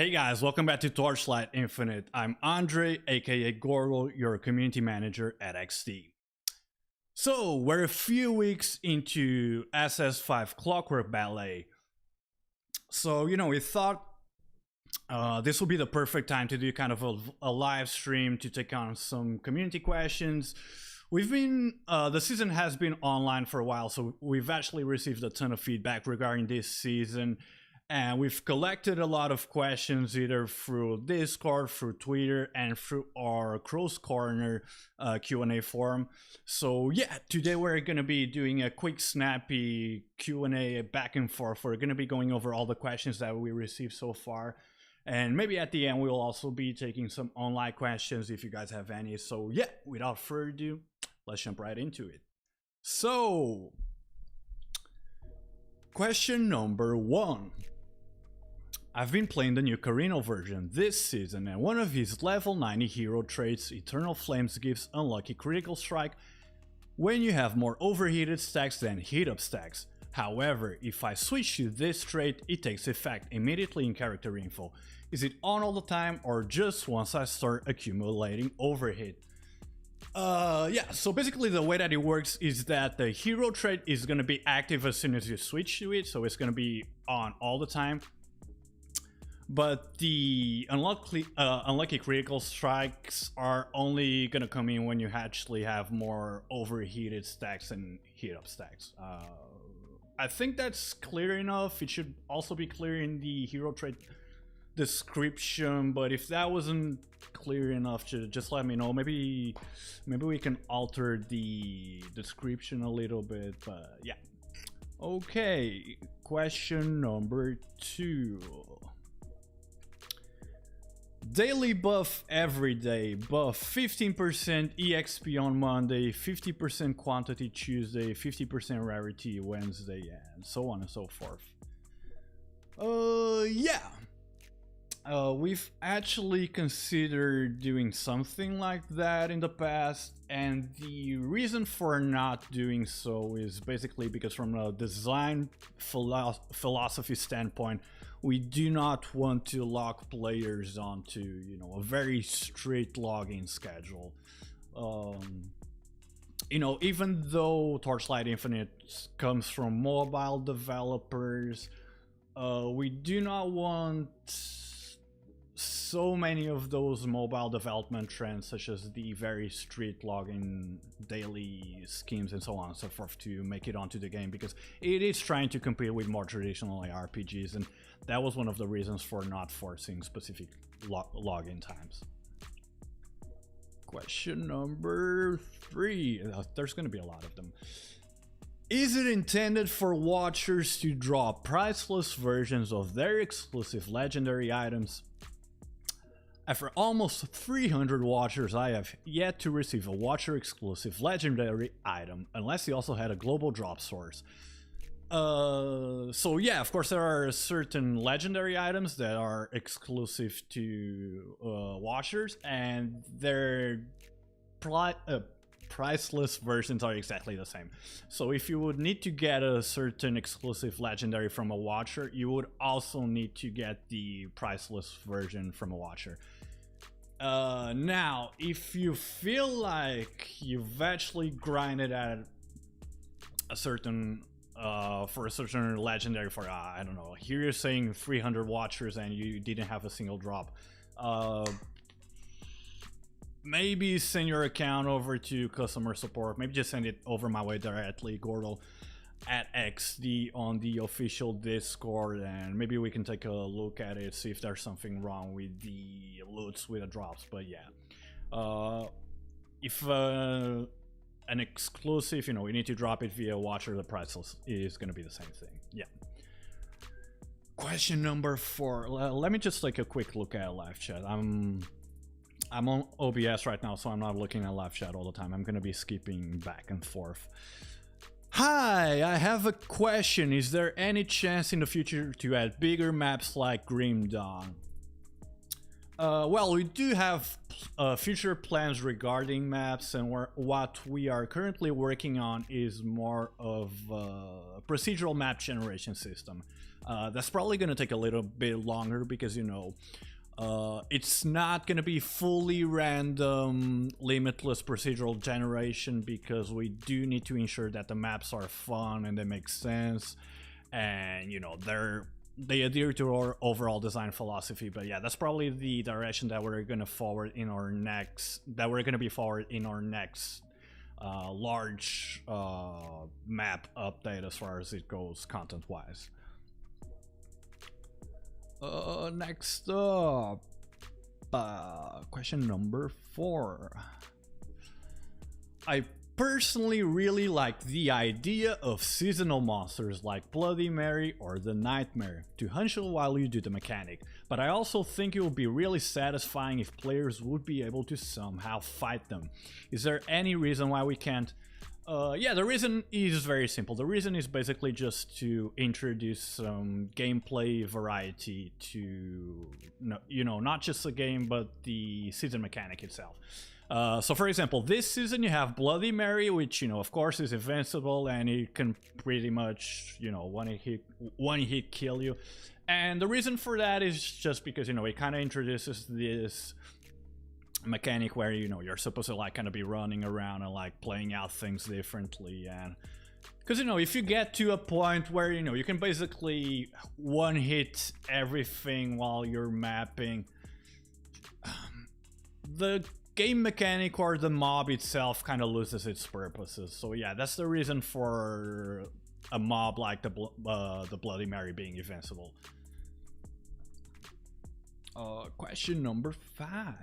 Hey guys, welcome back to Torchlight Infinite. I'm Andre, aka Gorgo, your community manager at XD. So, we're a few weeks into SS5 Clockwork Ballet. So, we thought this would be the perfect time to do kind of a live stream to take on some community questions. The season has been online for a while, so we've actually received a ton of feedback regarding this season. And we've collected a lot of questions either through Discord, through Twitter, and through our Crow's Corner Q&A forum. So yeah, today we're going to be doing a quick snappy Q&A back and forth. We're going to be going over all the questions that we received so far. And maybe at the end we'll also be taking some online questions if you guys have any. So yeah, without further ado, let's jump right into it. So, question number 1. I've been playing the new Carino version this season, and one of his level 90 hero traits, Eternal Flames, gives unlucky critical strike when you have more overheated stacks than heat up stacks. However, if I switch to this trait, it takes effect immediately in character info. Is it on all the time or just once I start accumulating overheat? Yeah, so basically the way that it works is that the hero trait is going to be active as soon as you switch to it, so it's going to be on all the time. But the unlucky critical strikes are only going to come in when you actually have more overheated stacks and heat up stacks. I think that's clear enough. It should also be clear in the hero trait description, but if that wasn't clear enough, just let me know. Maybe we can alter the description a little bit, but yeah. Okay, question number 2. Daily buff every day, buff 15% EXP on Monday, 50% quantity Tuesday, 50% rarity Wednesday, and so on and so forth. Yeah. We've actually considered doing something like that in the past, and the reason for not doing so is basically because from a design philosophy standpoint, we do not want to lock players onto, a very strict login schedule. Even though Torchlight Infinite comes from mobile developers, we do not want so many of those mobile development trends, such as the very strict login daily schemes and so on and so forth, to make it onto the game, because it is trying to compete with more traditional RPGs, and that was one of the reasons for not forcing specific login times. Question number 3. There's going to be a lot of them. Is it intended for watchers to draw priceless versions of their exclusive legendary items? After almost 300 watchers, I have yet to receive a watcher exclusive legendary item, unless he also had a global drop source. So yeah, of course there are certain legendary items that are exclusive to watchers, and their priceless versions are exactly the same. So if you would need to get a certain exclusive legendary from a watcher, you would also need to get the priceless version from a watcher. Now, if you feel like you've actually grinded at a certain for a certain legendary for I don't know, here you're saying 300 watchers and you didn't have a single drop, maybe send your account over to customer support. Maybe just send it over my way directly, Gordo at XD on the official Discord, and maybe we can take a look at it, see if there's something wrong with the loots with the drops. But yeah, if an exclusive, you need to drop it via watcher, the price is going to be the same thing. Yeah. Question number 4. Let me just take a quick look at live chat. I'm on OBS right now, so I'm not looking at live chat all the time. I'm going to be skipping back and forth. Hi, I have a question. Is there any chance in the future to add bigger maps like Grim Dawn? Well, we do have future plans regarding maps, and what we are currently working on is more of a procedural map generation system. That's probably going to take a little bit longer because, you know, it's not going to be fully random, limitless procedural generation, because we do need to ensure that the maps are fun and they make sense, and, you know, they adhere to our overall design philosophy. But yeah, that's probably the direction that we're going to forward in our next large map update as far as it goes content wise. Next up, question number 4. I personally really like the idea of seasonal monsters like Bloody Mary or the Nightmare to hunt you while you do the mechanic, but I also think it would be really satisfying if players would be able to somehow fight them. Is there any reason why we can't? Yeah, the reason is very simple. The reason is basically just to introduce some gameplay variety to, you know, not just the game, but the season mechanic itself. So for example, this season you have Bloody Mary, which, you know, of course is invincible and it can pretty much, you know, one hit kill you. And the reason for that is just because, you know, it kind of introduces this mechanic where, you know, you're supposed to like kind of be running around and like playing out things differently. And because, you know, if you get to a point where, you know, you can basically one hit everything while you're mapping, the game mechanic or the mob itself kind of loses its purposes. So yeah, that's the reason for a mob like the Bloody Mary being invincible. Question number 5.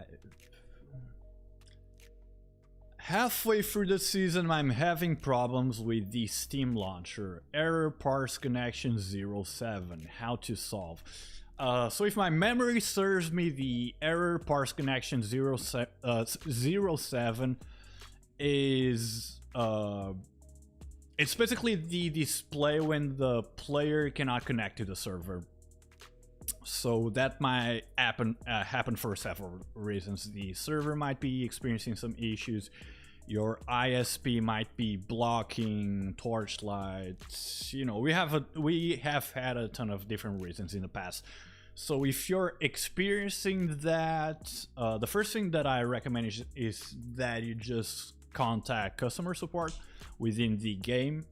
Halfway through the season, I'm having problems with the Steam launcher. Error parse connection 07. How to solve? So if my memory serves me, the error parse connection 07 is it's basically the display when the player cannot connect to the server. So that might happen for several reasons. The server might be experiencing some issues. Your ISP might be blocking Torchlight. You know, we have had a ton of different reasons in the past. So if you're experiencing that, the first thing that I recommend is that you just contact customer support within the game.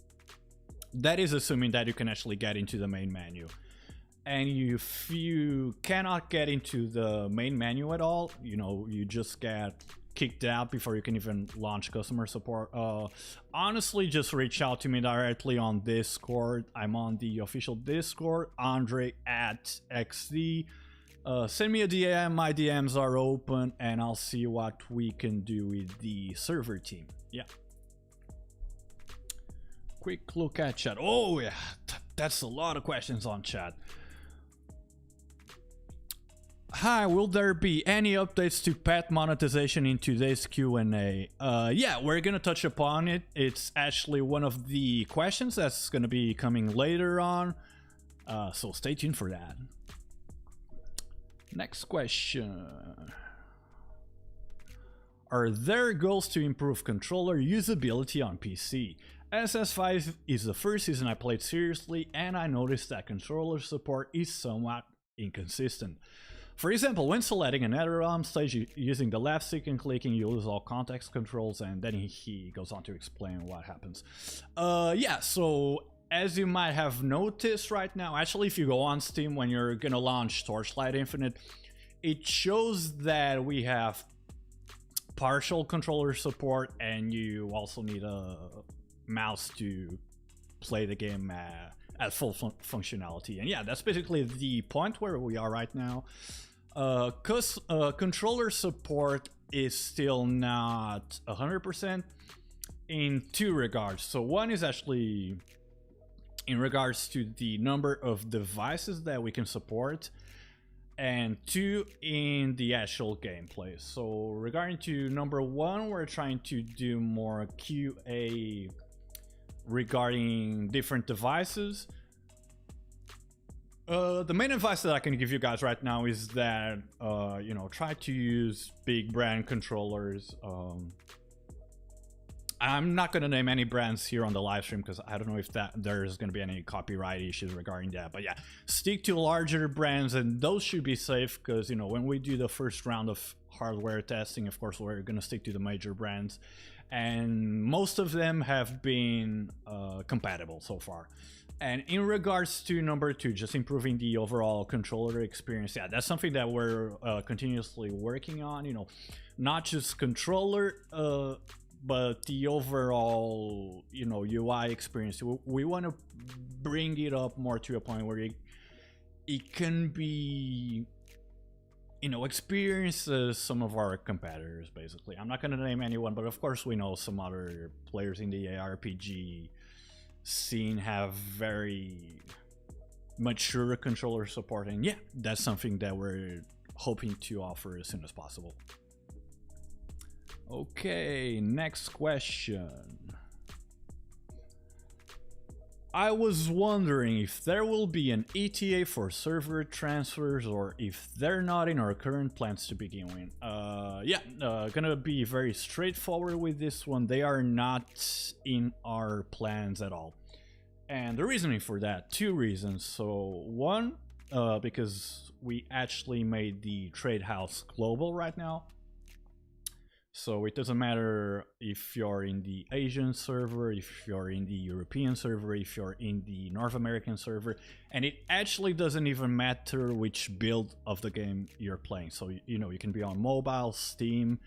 That is assuming that you can actually get into the main menu. And if you cannot get into the main menu at all, you know, you just get kicked out before you can even launch customer support, honestly, just reach out to me directly on Discord. I'm on the official Discord, Andre@XD. Send me a DM, my DMs are open, and I'll see what we can do with the server team. Yeah. Quick look at chat. Oh yeah, that's a lot of questions on chat. Hi, will there be any updates to pet monetization in today's Q&A? Yeah, we're gonna touch upon it. It's actually one of the questions that's gonna be coming later on, so stay tuned for that. Next question. Are there goals to improve controller usability on PC? SS5 is the first season I played seriously, and I noticed that controller support is somewhat inconsistent. For example, when selecting an ROM stage using the left stick and clicking, you lose all context controls, and then he goes on to explain what happens. Yeah, so as you might have noticed right now, actually if you go on Steam when you're gonna launch Torchlight Infinite, it shows that we have partial controller support, and you also need a mouse to play the game at full functionality. And yeah, that's basically the point where we are right now. Controller support is still not 100% in two regards. So one is actually in regards to the number of devices that we can support, and two, in the actual gameplay. So regarding to number one, we're trying to do more QA regarding different devices. The main advice that I can give you guys right now is that, you know, try to use big brand controllers. I'm not going to name any brands here on the live stream because I don't know if there's going to be any copyright issues regarding that. But yeah, stick to larger brands, and those should be safe because, you know, when we do the first round of hardware testing, of course, we're going to stick to the major brands. And most of them have been compatible so far. And in regards to number 2, just improving the overall controller experience, yeah, that's something that we're continuously working on, you know, not just controller, but the overall, you know, UI experience. We want to bring it up more to a point where it can be, you know, experienced as some of our competitors, basically. I'm not going to name anyone, but of course we know some other players in the ARPG scene have very mature controller support, and yeah, that's something that we're hoping to offer as soon as possible. Okay, next question. I was wondering if there will be an ETA for server transfers or if they're not in our current plans to begin with. Yeah, gonna be very straightforward with this one. They are not in our plans at all. And the reasoning for that, 2 reasons. So one, because we actually made the trade house global right now. So it doesn't matter if you're in the Asian server, if you're in the European server, if you're in the North American server, and it actually doesn't even matter which build of the game you're playing. So, you know, you can be on mobile, Steam,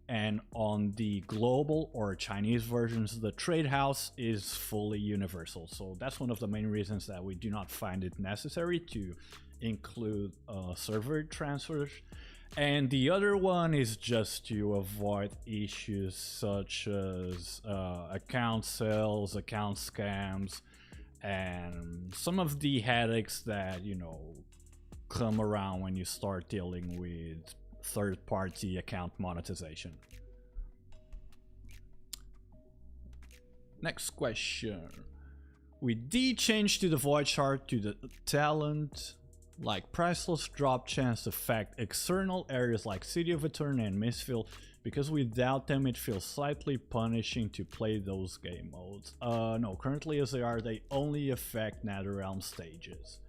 and on the global or Chinese versions, the trade house is fully universal. So that's one of the main reasons that we do not find it necessary to include server transfers. And the other one is just to avoid issues such as account sales, account scams, and some of the headaches that, you know, come around when you start dealing with third-party account monetization. Next question. We did change to the void chart to the talent. Like priceless drop chance affect external areas like City of Eternity and Mistville, because without them it feels slightly punishing to play those game modes. No, currently as they are, they only affect Netherrealm stages.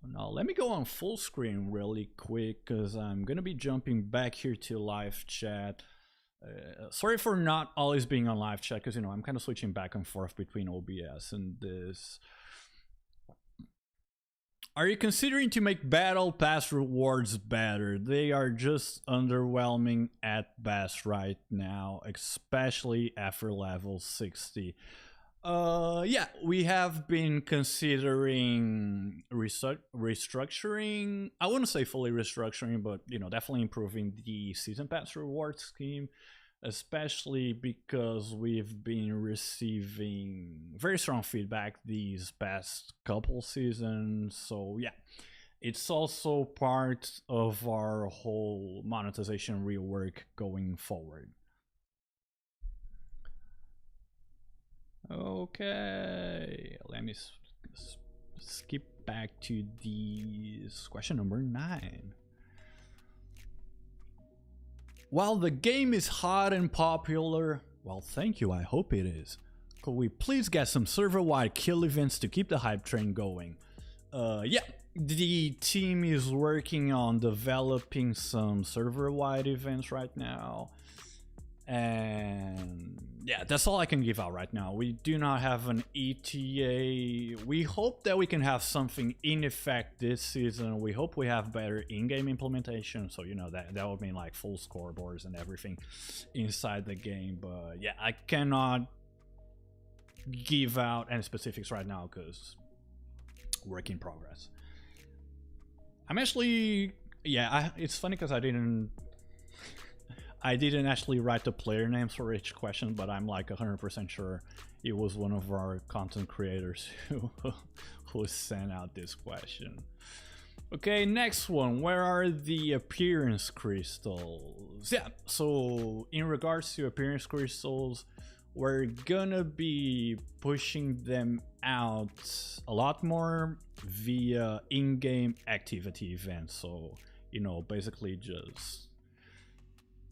Now let me go on full screen really quick because I'm gonna be jumping back here to live chat. Sorry for not always being on live chat because, you know, I'm kind of switching back and forth between OBS and this. Are you considering to make Battle Pass rewards better? They are just underwhelming at best right now, especially after level 60. Yeah, we have been considering restructuring. I wouldn't say fully restructuring, but, you know, definitely improving the Season Pass reward scheme, especially because we've been receiving very strong feedback these past couple seasons. So yeah, it's also part of our whole monetization rework going forward. Okay, let me skip back to this question number 9. While the game is hot and popular, well, thank you, I hope it is. Could we please get some server-wide kill events to keep the hype train going? Yeah, the team is working on developing some server-wide events right now. And yeah, that's all I can give out right now. We do not have an ETA. We hope that we can have something in effect this season. We hope we have better in-game implementation. So, you know, that would mean like full scoreboards and everything inside the game. But yeah, I cannot give out any specifics right now because work in progress. I'm actually, yeah, it's funny because I didn't actually write the player names for each question, but I'm like 100% sure it was one of our content creators who sent out this question. Okay, next one. Where are the appearance crystals? Yeah, so in regards to appearance crystals, we're gonna be pushing them out a lot more via in-game activity events. So, you know, basically just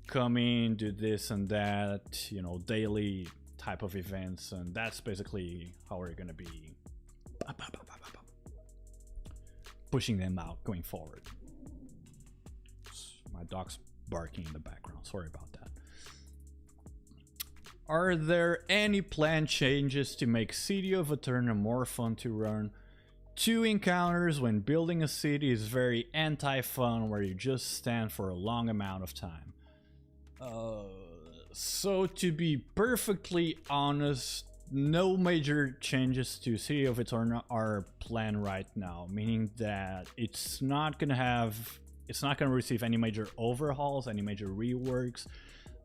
come in, do this and that, you know, daily type of events, and that's basically how we're gonna be pushing them out going forward. My dog's barking in the background, sorry about that. Are there any planned changes to make City of Eterna more fun to run? 2 encounters when building a city is very anti-fun, where you just stand for a long amount of time. So to be perfectly honest, no major changes to City of Eterna are planned right now, meaning that it's not gonna receive any major overhauls, any major reworks,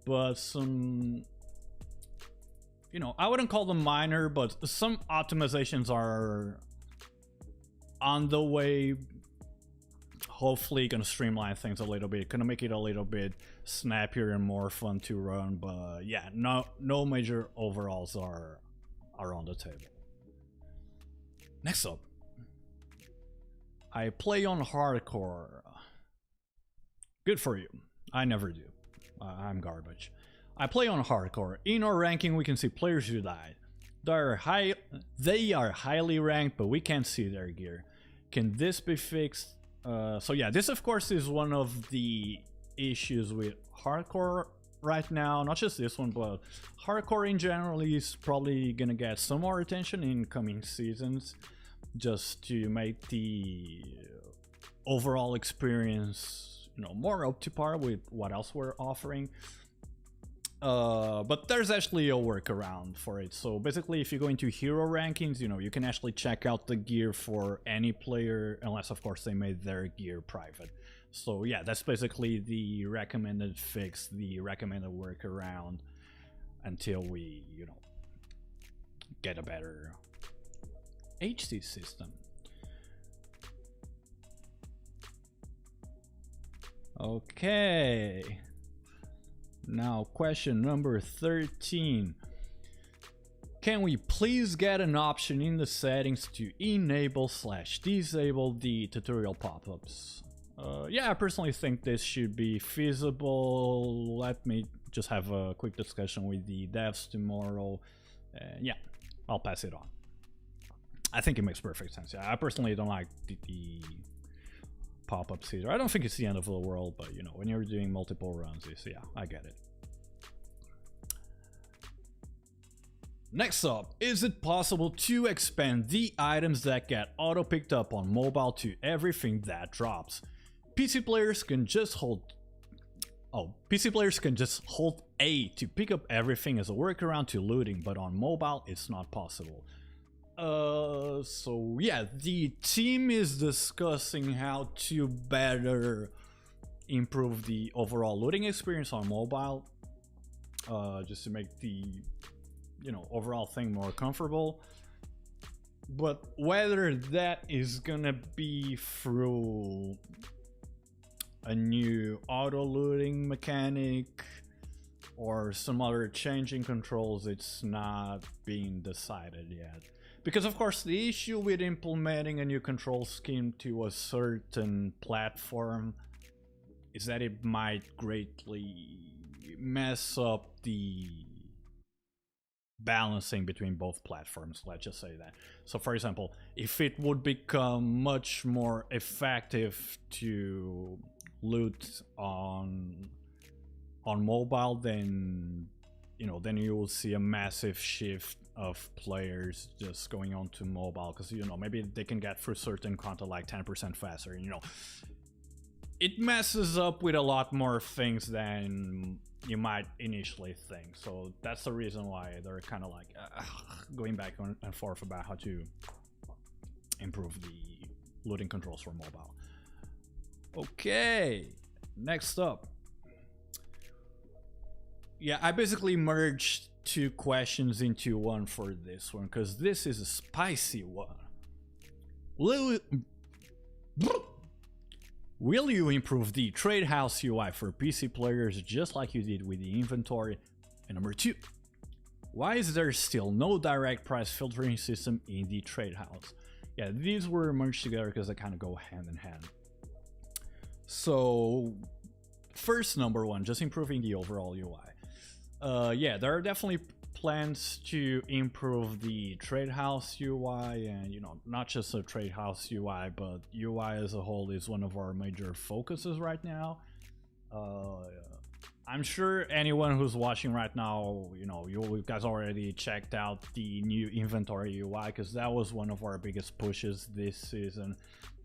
but some, you know, I wouldn't call them minor, but some optimizations are on the way. Hopefully gonna streamline things a little bit, gonna make it a little bit snappier and more fun to run, but yeah, no major overalls are on the table. Next up, I play on hardcore. Good for you. I never do. I'm garbage. I play on hardcore. In our ranking, we can see players who died. They are highly ranked, but we can't see their gear. Can this be fixed? So yeah, this of course is one of the issues with hardcore right now. Not just this one, but hardcore in general is probably gonna get some more attention in coming seasons, just to make the overall experience, you know, more up to par with what else we're offering. But there's actually a workaround for it. So basically, if you go into hero rankings, you know, you can actually check out the gear for any player, unless of course they made their gear private. So yeah, that's basically the recommended fix, the recommended workaround, until we, you know, get a better HC system. Okay. Now, question number 13. Can we please get an option in the settings to enable/disable the tutorial pop-ups? Yeah, I personally think this should be feasible. Let me just have a quick discussion with the devs tomorrow. Yeah, I'll pass it on. I think it makes perfect sense. Yeah, I personally don't like the pop-ups either. I don't think it's the end of the world, but you know, when you're doing multiple runs, yeah, I get it. Next up, is it possible to expand the items that get auto-picked up on mobile to everything that drops? PC players can just hold A to pick up everything as a workaround to looting, but on mobile it's not possible. So yeah, the team is discussing how to better improve the overall looting experience on mobile, just to make the, you know, overall thing more comfortable. But whether that is gonna be through a new auto looting mechanic or some other changing controls, it's not being decided yet. Because of course the issue with implementing a new control scheme to a certain platform is that it might greatly mess up the balancing between both platforms, let's just say that. So for example, if it would become much more effective to loot on mobile, then, you know, then you will see a massive shift of players just going on to mobile, because, you know, maybe they can get through certain content like 10% faster, you know. It messes up with a lot more things than you might initially think. So that's the reason why they're kind of like going back and forth about how to improve the looting controls for mobile. Okay, next up. Yeah, I basically merged 2 questions into one for this one, because this is a spicy one. Will you improve the trade house UI for PC players just like you did with the inventory? And number 2, Why is there still no direct price filtering system in the trade house? Yeah, these were merged together because they kind of go hand in hand. So first, number one, just improving the overall UI. Yeah, there are definitely plans to improve the trade house UI, and you know, not just a trade house UI, but UI as a whole is one of our major focuses right now. I'm sure anyone who's watching right now, you know, you guys already checked out the new inventory UI, because that was one of our biggest pushes this season,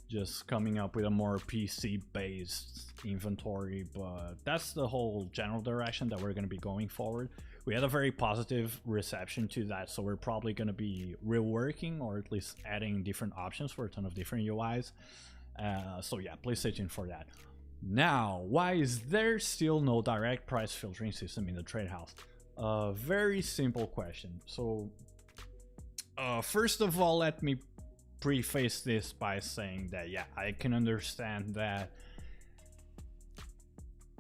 just coming up with a more PC based inventory. But that's the whole general direction that we're going to be going forward. We had a very positive reception to that, so we're probably going to be reworking or at least adding different options for a ton of different UIs. So yeah, please stay tuned for that. Now, why is there still no direct price filtering system in the trade house? Very simple question. So first of all, let me preface this by saying that yeah, I can understand that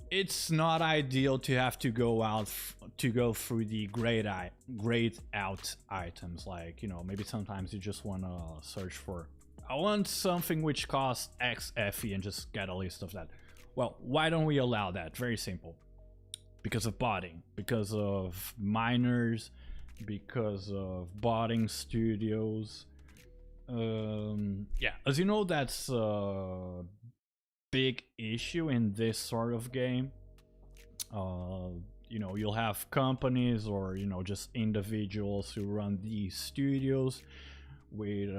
it's not ideal to have to go through the grayed out items. Like, you know, maybe sometimes you just want to search for, I want something which costs X FE and just get a list of that. Well, why don't we allow that? Very simple. Because of botting, because of miners, because of botting studios. Yeah, as you know, that's a big issue in this sort of game. You know, you'll have companies or, you know, just individuals who run these studios with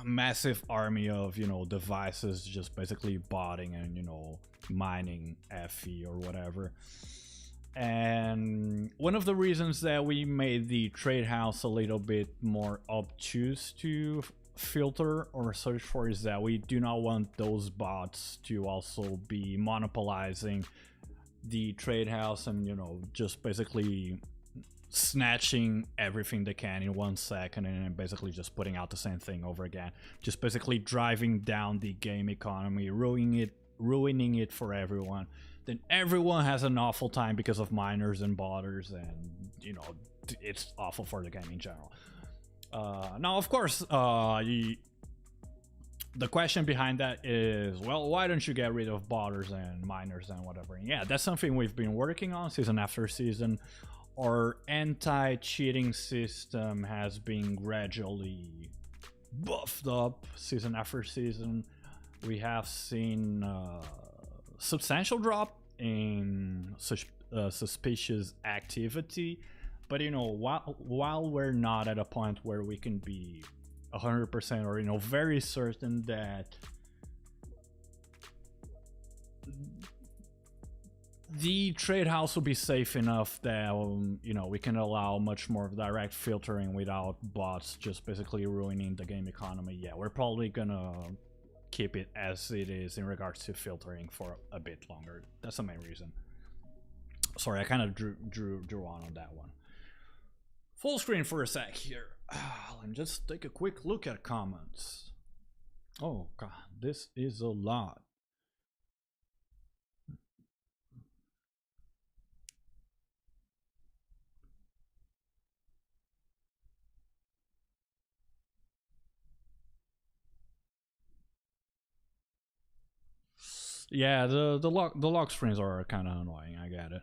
massive army of, you know, devices just basically botting and, you know, mining FE or whatever. And one of the reasons that we made the trade house a little bit more obtuse to filter or search for is that we do not want those bots to also be monopolizing the trade house and, you know, just basically snatching everything they can in 1 second and then basically just putting out the same thing over again, just basically driving down the game economy, ruining it for everyone. Then everyone has an awful time because of miners and botters, and you know, it's awful for the game in general. Now, of course, the question behind that is, well, why don't you get rid of botters and miners and whatever? And yeah, that's something we've been working on season after season. Our anti-cheating system has been gradually buffed up season after season. We have seen substantial drop in suspicious activity, but you know, while we're not at a point where we can be 100% or, you know, very certain that the trade house will be safe enough that you know, we can allow much more direct filtering without bots just basically ruining the game economy, yeah, we're probably gonna keep it as it is in regards to filtering for a bit longer. That's the main reason. Sorry, I kind of drew on that one. Full screen for a sec here. Let me just take a quick look at comments. Oh god, this is a lot. Yeah, the lock screens are kind of annoying. I get it.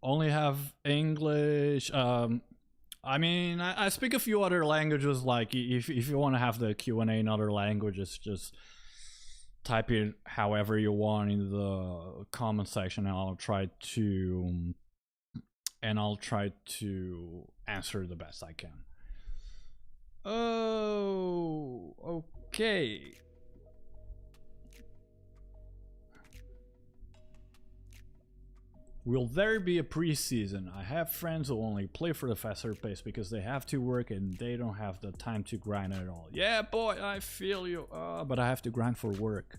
Only have English. I mean, I speak a few other languages. Like, if you want to have the Q&A in other languages, just type it however you want in the comment section, and I'll try to answer the best I can. Oh, okay. Will there be a preseason? I have friends who only play for the faster pace because they have to work and they don't have the time to grind at all. Yeah, boy, I feel you. But I have to grind for work.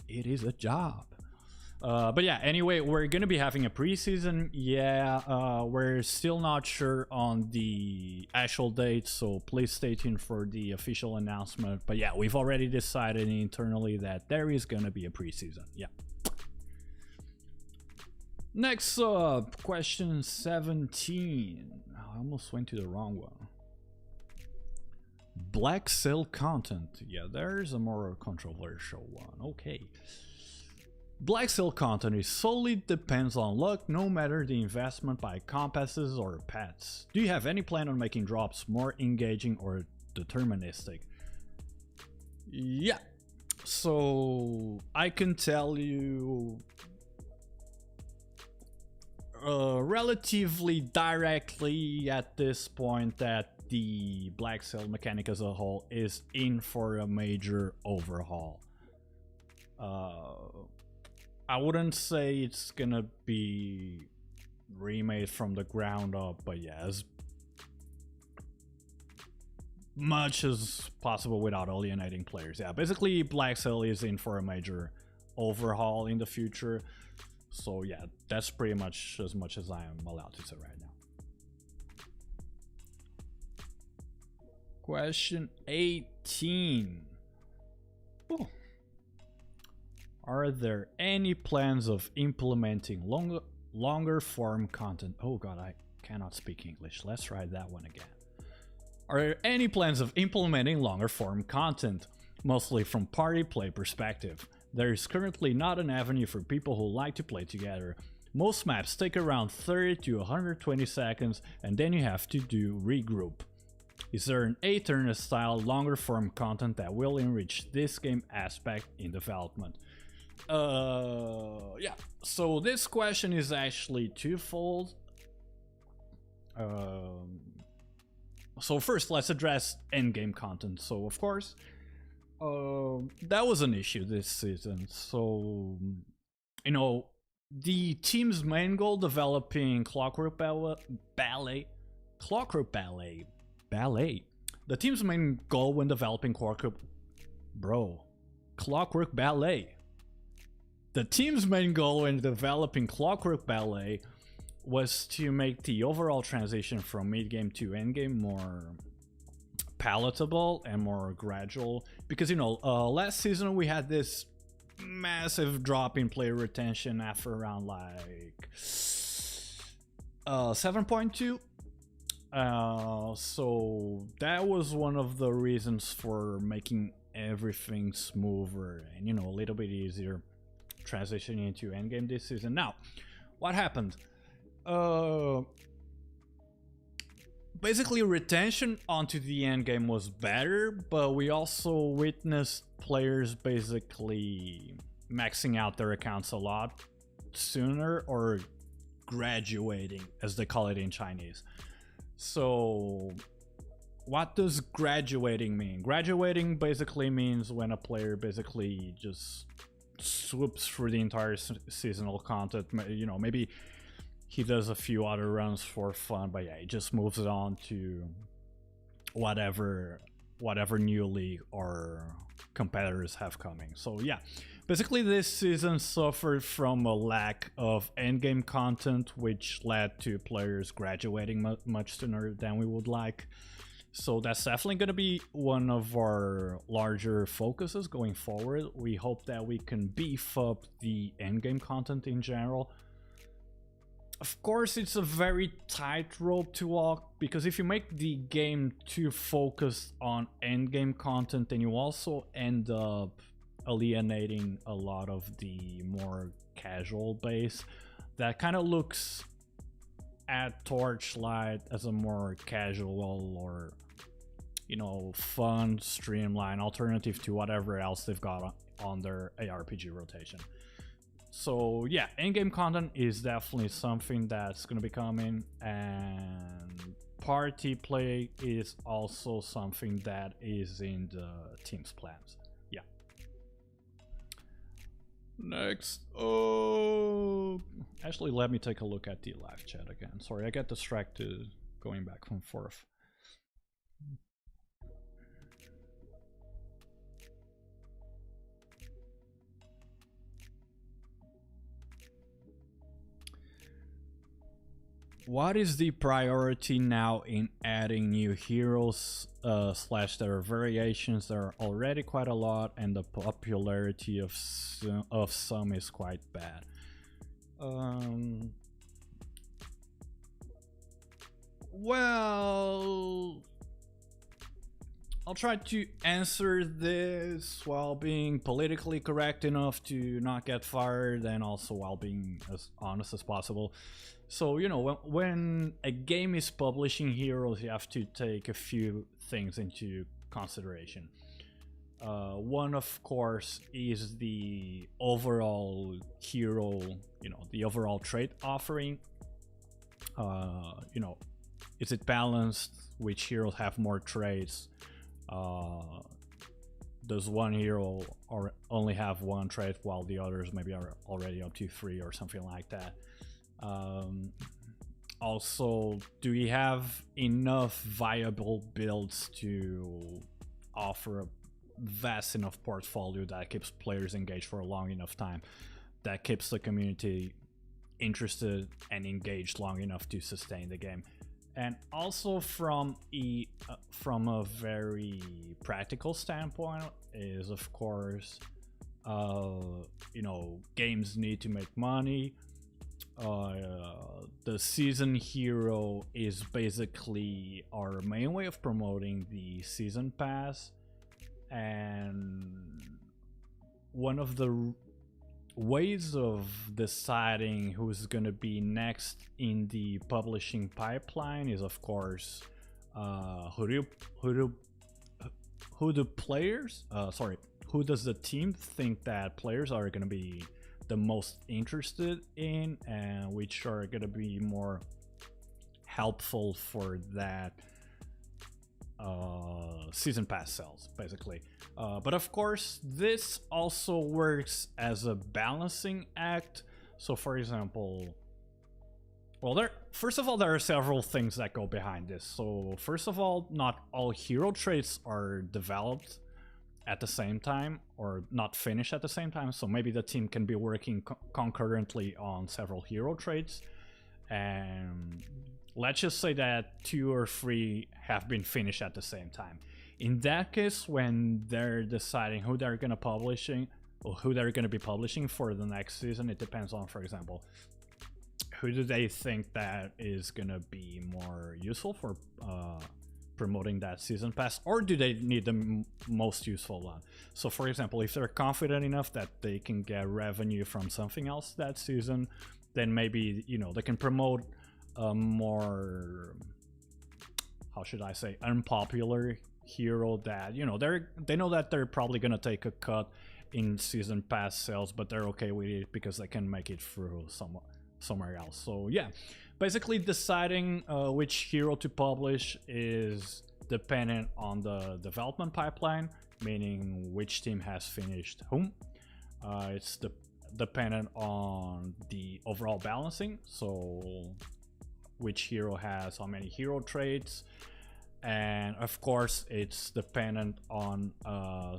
It is a job. But yeah, anyway, we're gonna be having a preseason. Yeah, we're still not sure on the actual date, so please stay tuned for the official announcement. But yeah, we've already decided internally that there is gonna be a preseason. Yeah. Next up, question 17. I almost went to the wrong one. Black sale content. Yeah, there's a more controversial one. Okay. Black sale content is solely depends on luck, no matter the investment by compasses or pets. Do you have any plan on making drops more engaging or deterministic? Yeah. So I can tell you relatively directly at this point that the black sale mechanic as a whole is in for a major overhaul. I wouldn't say it's gonna be remade from the ground up, but yeah, as much as possible without alienating players. Yeah, basically Black Sail is in for a major overhaul in the future. So yeah, that's pretty much as I am allowed to say right now. Question 18. Oh. Are there any plans of implementing longer form content? Oh god, I cannot speak English. Let's try that one again. Are there any plans of implementing longer form content, mostly from party play perspective? There is currently not an avenue for people who like to play together. Most maps take around 30 to 120 seconds and then you have to do regroup. Is there an Aeterna style longer form content that will enrich this game aspect in development? Yeah, so this question is actually twofold. So first, let's address endgame content. So of course, that was an issue this season. So, you know, the team's main goal developing Clockwork Ballet. The team's main goal when developing Clockwork Ballet. The team's main goal when developing Clockwork Ballet was to make the overall transition from mid-game to endgame more palatable and more gradual. Because, you know, last season we had this massive drop in player retention after around like 7.2. So that was one of the reasons for making everything smoother and, you know, a little bit easier transitioning into endgame this season. Now, what happened? Basically retention onto the endgame was better, but we also witnessed players basically maxing out their accounts a lot sooner, or graduating as they call it in Chinese. So what does graduating mean? Graduating basically means when a player basically just swoops through the entire seasonal content. You know, maybe he does a few other runs for fun, but yeah, he just moves it on to whatever new league or competitors have coming. So yeah, basically this season suffered from a lack of endgame content, which led to players graduating much sooner than we would like. So that's definitely going to be one of our larger focuses going forward. We hope that we can beef up the endgame content in general. Of course, it's a very tightrope to walk, because if you make the game too focused on endgame content, then you also end up alienating a lot of the more casual base that kind of looks at Torchlight as a more casual or, you know, fun, streamlined alternative to whatever else they've got on their ARPG rotation. So yeah, endgame content is definitely something that's going to be coming, and party play is also something that is in the team's plans. Yeah. Next, actually, let me take a look at the live chat again. Sorry, I get distracted going back and forth. What is the priority now in adding new heroes slash their variations? There are already quite a lot, and the popularity of some is quite bad. Well, I'll try to answer this while being politically correct enough to not get fired, and also while being as honest as possible. So, you know, when a game is publishing heroes, you have to take a few things into consideration. One, of course, is the overall hero, you know, the overall trait offering. You know, is it balanced? Which heroes have more traits? Does one hero or only have one trait while the others maybe are already up to 3 or something like that? Also, do we have enough viable builds to offer a vast enough portfolio that keeps players engaged for a long enough time, that keeps the community interested and engaged long enough to sustain the game? And also from a very practical standpoint is, of course, you know, games need to make money. The season hero is basically our main way of promoting the season pass, and one of the ways of deciding who's gonna be next in the publishing pipeline is, of course, who does the team think that players are gonna be the most interested in, and which are gonna be more helpful for that season pass sales, basically. But of course, this also works as a balancing act. So, for example, well, first of all, there are several things that go behind this. So, first of all, not all hero traits are developed at the same time, or not finished at the same time. So maybe the team can be working concurrently on several hero traits, and let's just say that 2 or 3 have been finished at the same time. In that case, when they're deciding who they're gonna publishing or who they're gonna be publishing for the next season, it depends on, for example, who do they think that is gonna be more useful for promoting that season pass, or do they need the most useful one? So, for example, if they're confident enough that they can get revenue from something else that season, then maybe, you know, they can promote a more, how should I say, unpopular hero that, you know, they know that they're probably gonna take a cut in season pass sales, but they're okay with it because they can make it through somewhere else. So yeah, basically deciding which hero to publish is dependent on the development pipeline, meaning which team has finished whom. It's dependent on the overall balancing, so which hero has how many hero traits, and of course it's dependent on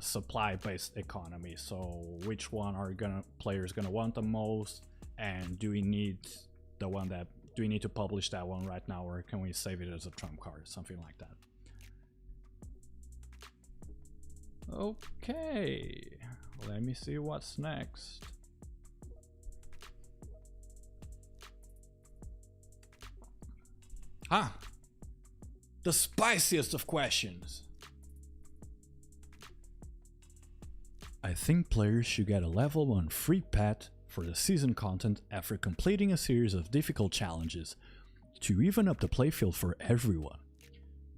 supply-based economy. So which one are players gonna want the most, and do we need to publish that one right now, or can we save it as a trump card, something like that. Okay, let me see what's next. The spiciest of questions. I think players should get a level 1 free pet for the season content after completing a series of difficult challenges, to even up the playfield for everyone.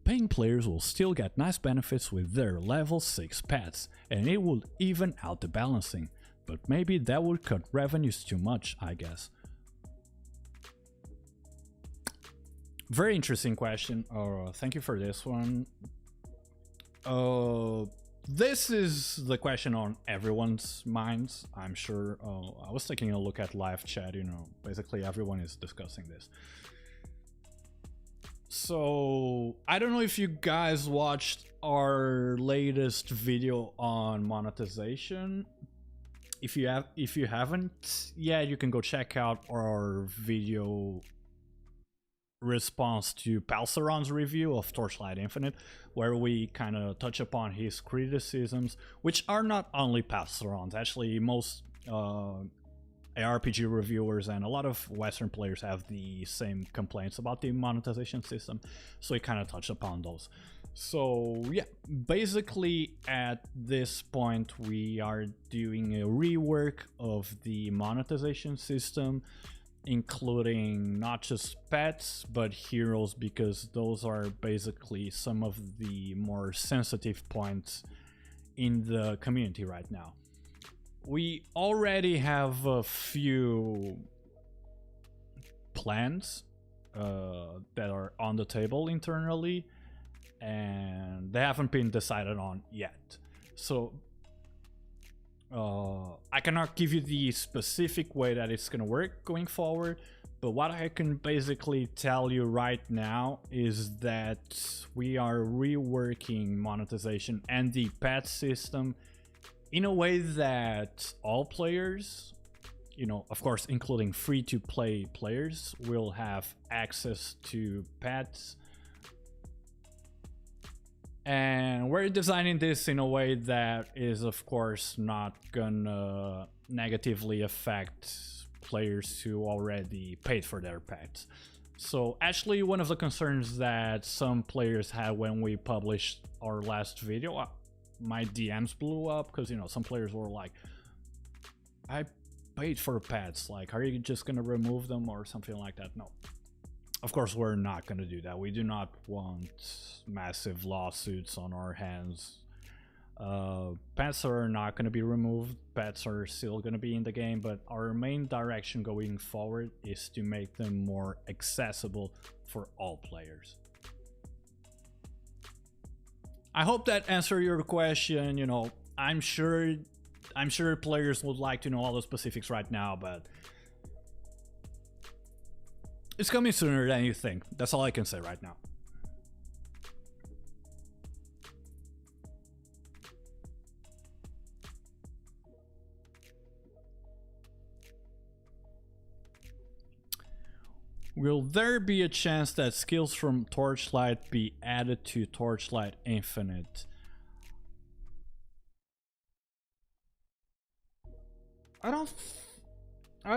Paying players will still get nice benefits with their level 6 pets, and it will even out the balancing, but maybe that would cut revenues too much, I guess. Very interesting question. Thank you for this one. This is the question on everyone's minds, I'm sure. I was taking a look at live chat, you know, basically everyone is discussing this. So, I don't know if you guys watched our latest video on monetization. If you haven't yet, you can go check out our video response to Palceron's review of Torchlight Infinite, where we kind of touch upon his criticisms, which are not only Palceron's. Actually, most ARPG reviewers and a lot of Western players have the same complaints about the monetization system, so it kind of touched upon those. So yeah, basically at this point we are doing a rework of the monetization system, including not just pets but heroes, because those are basically some of the more sensitive points in the community right now. We already have a few plans that are on the table internally, and they haven't been decided on yet. So I cannot give you the specific way that it's gonna work going forward, but what I can basically tell you right now is that we are reworking monetization and the pet system in a way that all players, you know, of course including free-to-play players, will have access to pets. And we're designing this in a way that is, of course, not gonna negatively affect players who already paid for their pets. So actually, one of the concerns that some players had when we published our last video, my DMs blew up because, you know, some players were like, I paid for pets, like, are you just gonna remove them or something like that? No. Of course, we're not going to do that. We do not want massive lawsuits on our hands. Pets are not going to be removed. Pets are still going to be in the game, but our main direction going forward is to make them more accessible for all players. I hope that answered your question. You know, I'm sure players would like to know all the specifics right now, but it's coming sooner than you think. That's all I can say right now. Will there be a chance that skills from Torchlight be added to Torchlight Infinite? I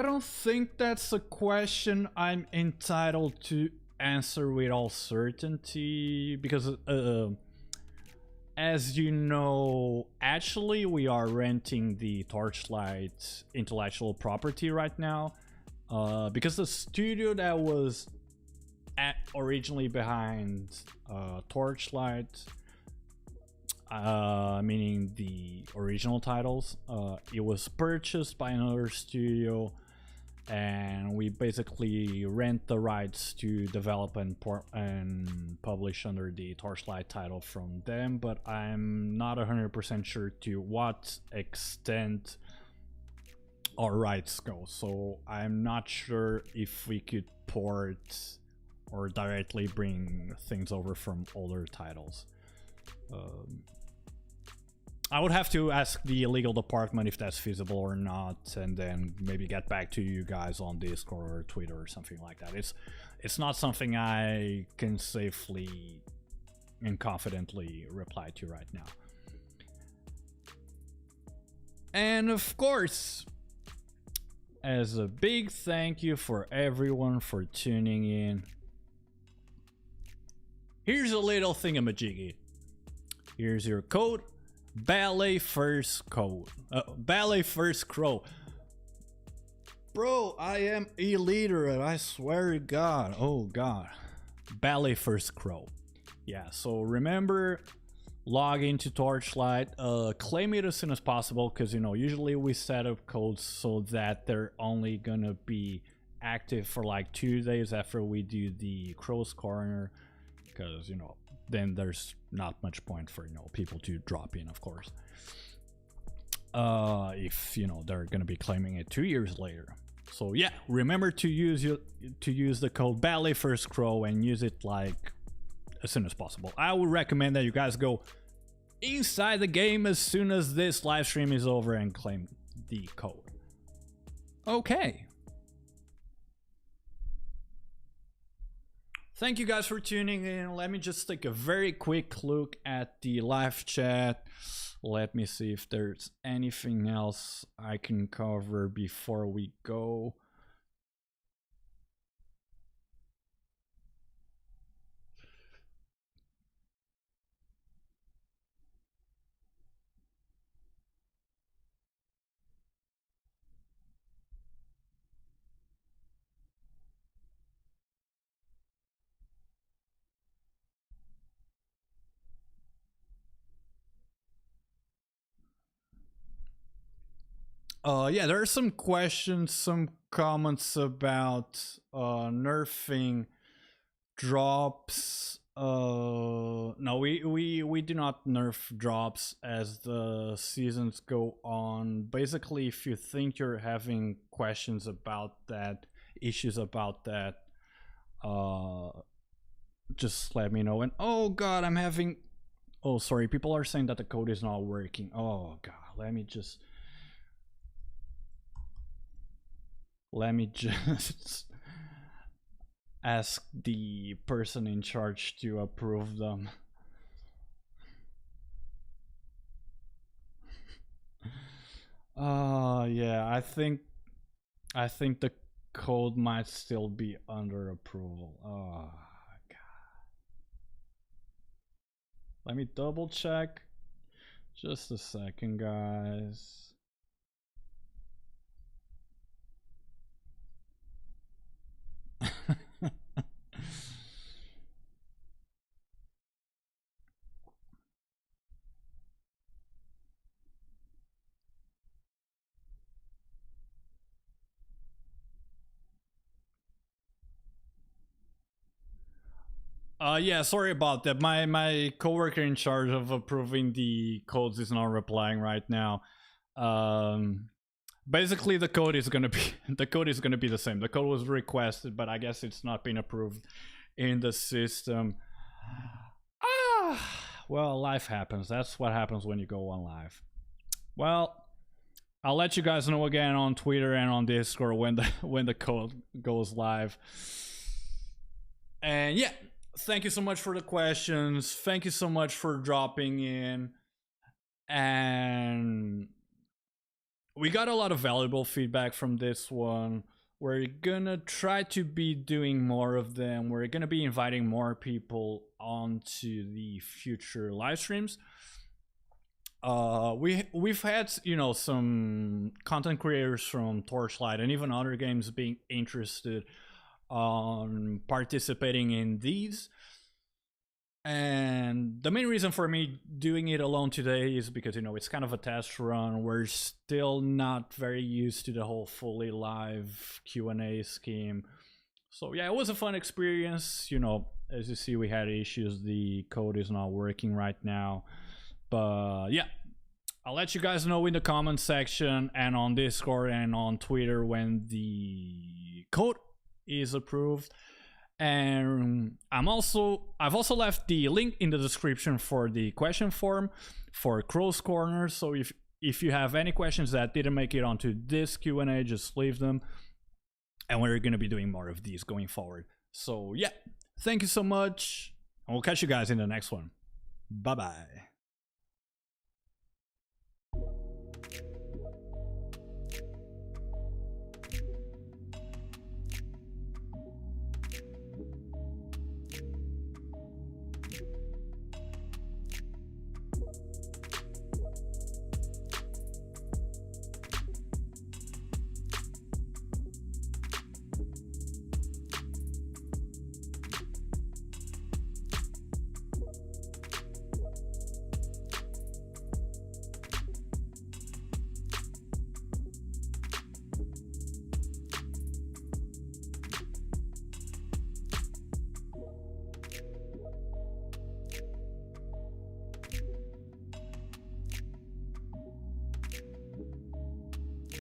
don't think that's a question I'm entitled to answer with all certainty, because as you know, actually we are renting the Torchlight intellectual property right now, because the studio that was originally behind Torchlight, meaning the original titles, it was purchased by another studio, and we basically rent the rights to develop and publish under the Torchlight title from them, but I'm not 100% sure to what extent our rights go, so I'm not sure if we could port or directly bring things over from older titles. I would have to ask the legal department if that's feasible or not, and then maybe get back to you guys on Discord or Twitter or something like that. It's not something I can safely and confidently reply to right now. And of course, as a big thank you for everyone for tuning in, here's a little thingamajiggy. Here's your code. Ballet first code. Ballet first crow. Bro, I am illiterate, I swear to God. Oh God. Ballet first crow. Yeah, so remember, log into Torchlight, claim it as soon as possible, because, you know, usually we set up codes so that they're only gonna be active for like 2 days after we do the Crow's Corner, because, you know, then there's not much point for, you know, people to drop in, of course. If, you know, they're gonna be claiming it 2 years later. So yeah, remember to use the code Ballet First Crow and use it like as soon as possible. I would recommend that you guys go inside the game as soon as this live stream is over and claim the code. Okay. Thank you guys for tuning in. Let me just take a very quick look at the live chat. Let me see if there's anything else I can cover before we go. Yeah, there are some questions, some comments about nerfing drops. No, we do not nerf drops as the seasons go on. Basically, if you think you're having questions about that, issues about that, just let me know. And oh god, I'm having, oh sorry, people are saying that the code is not working. Oh god, let me just ask the person in charge to approve them. Yeah, I think the code might still be under approval. Oh god. Let me double check. Just a second, guys. Yeah, sorry about that. My coworker in charge of approving the codes is not replying right now. Basically, the code is gonna be the same. The code was requested, but I guess it's not been approved in the system. Well, life happens. That's what happens when you go on live. Well, I'll let you guys know again on Twitter and on Discord when the code goes live. And yeah, thank you so much for the questions. Thank you so much for dropping in. And we got a lot of valuable feedback from this one. We're gonna try to be doing more of them. We're gonna be inviting more people onto the future live streams. We've had, you know, some content creators from Torchlight and even other games being interested on participating in these. And the main reason for me doing it alone today is because, you know, it's kind of a test run. We're still not very used to the whole fully live Q&A scheme. So yeah, it was a fun experience. You know, as you see, we had issues. The code is not working right now. But yeah, I'll let you guys know in the comment section and on Discord and on Twitter when the code is approved. And I've also left the link in the description for the question form for Crow's Corner. So if you have any questions that didn't make it onto this Q&A, just leave them. And we're going to be doing more of these going forward. So yeah, thank you so much. And we'll catch you guys in the next one. Bye-bye.